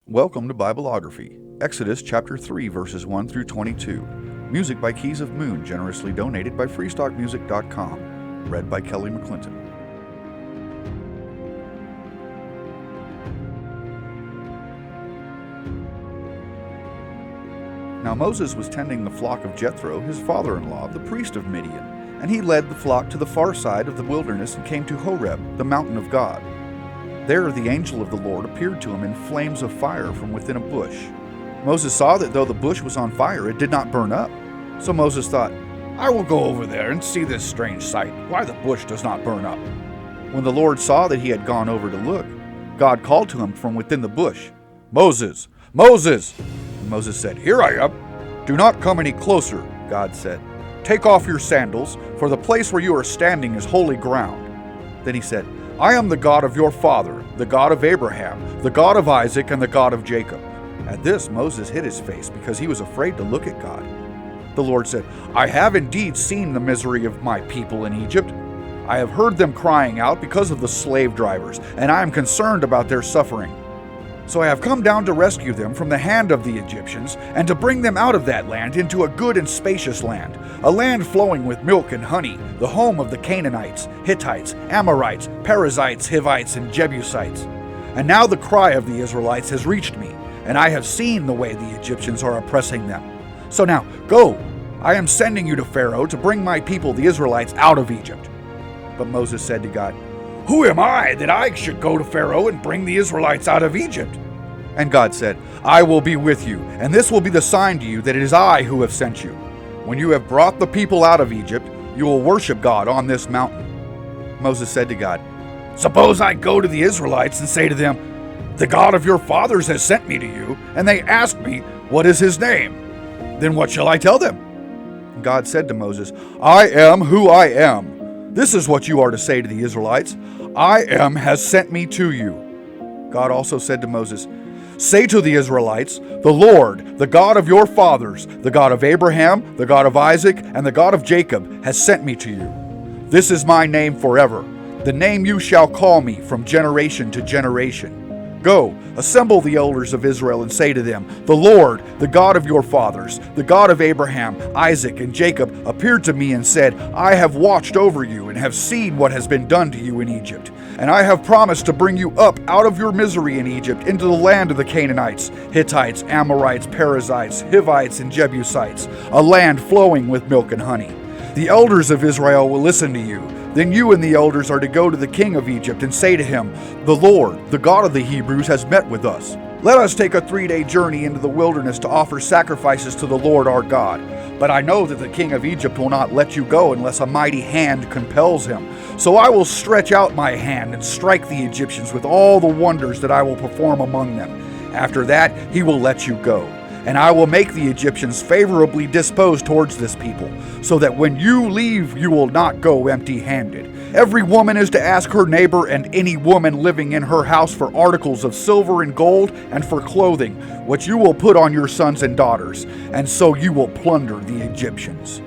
Welcome to Bibleography, Exodus chapter 3, verses 1 through 22. Music by Keys of Moon, generously donated by freestockmusic.com. Read by Kelly McClinton. Now Moses was tending the flock of Jethro, his father-in-law, the priest of Midian, and he led the flock to the far side of the wilderness and came to Horeb, the mountain of God. There the angel of the Lord appeared to him in flames of fire from within a bush. Moses saw that though the bush was on fire, it did not burn up. So Moses thought, "I will go over there and see this strange sight, why the bush does not burn up." When the Lord saw that he had gone over to look, God called to him from within the bush, "Moses, Moses!" And Moses said, "Here I am." "Do not come any closer," God said. "Take off your sandals, for the place where you are standing is holy ground." Then he said, "I am the God of your father, the God of Abraham, the God of Isaac, and the God of Jacob." At this, Moses hid his face because he was afraid to look at God. The Lord said, "I have indeed seen the misery of my people in Egypt. I have heard them crying out because of the slave drivers, and I am concerned about their suffering. So I have come down to rescue them from the hand of the Egyptians and to bring them out of that land into a good and spacious land, a land flowing with milk and honey, the home of the Canaanites, Hittites, Amorites, Perizzites, Hivites, and Jebusites. And now the cry of the Israelites has reached me, and I have seen the way the Egyptians are oppressing them. So now, go, I am sending you to Pharaoh to bring my people, the Israelites, out of Egypt." But Moses said to God, "Who am I that I should go to Pharaoh and bring the Israelites out of Egypt?" And God said, "I will be with you, and this will be the sign to you that it is I who have sent you. When you have brought the people out of Egypt, you will worship God on this mountain." Moses said to God, "Suppose I go to the Israelites and say to them, 'The God of your fathers has sent me to you,' and they ask me, 'What is his name?' Then what shall I tell them?" God said to Moses, "I am who I am. This is what you are to say to the Israelites, 'I am has sent me to you.'" God also said to Moses, "Say to the Israelites, 'The Lord, the God of your fathers, the God of Abraham, the God of Isaac, and the God of Jacob, has sent me to you. This is my name forever, the name you shall call me from generation to generation. Go, assemble the elders of Israel and say to them, 'The Lord, the God of your fathers, the God of Abraham, Isaac, and Jacob, appeared to me and said, I have watched over you and have seen what has been done to you in Egypt. And I have promised to bring you up out of your misery in Egypt into the land of the Canaanites, Hittites, Amorites, Perizzites, Hivites, and Jebusites, a land flowing with milk and honey. The elders of Israel will listen to you. Then you and the elders are to go to the king of Egypt and say to him, 'The Lord, the God of the Hebrews, has met with us. Let us take a 3-day journey into the wilderness to offer sacrifices to the Lord our God. But I know that the king of Egypt will not let you go unless a mighty hand compels him. So I will stretch out my hand and strike the Egyptians with all the wonders that I will perform among them. After that, he will let you go. And I will make the Egyptians favorably disposed towards this people, so that when you leave, you will not go empty-handed. Every woman is to ask her neighbor and any woman living in her house for articles of silver and gold and for clothing, which you will put on your sons and daughters, and so you will plunder the Egyptians."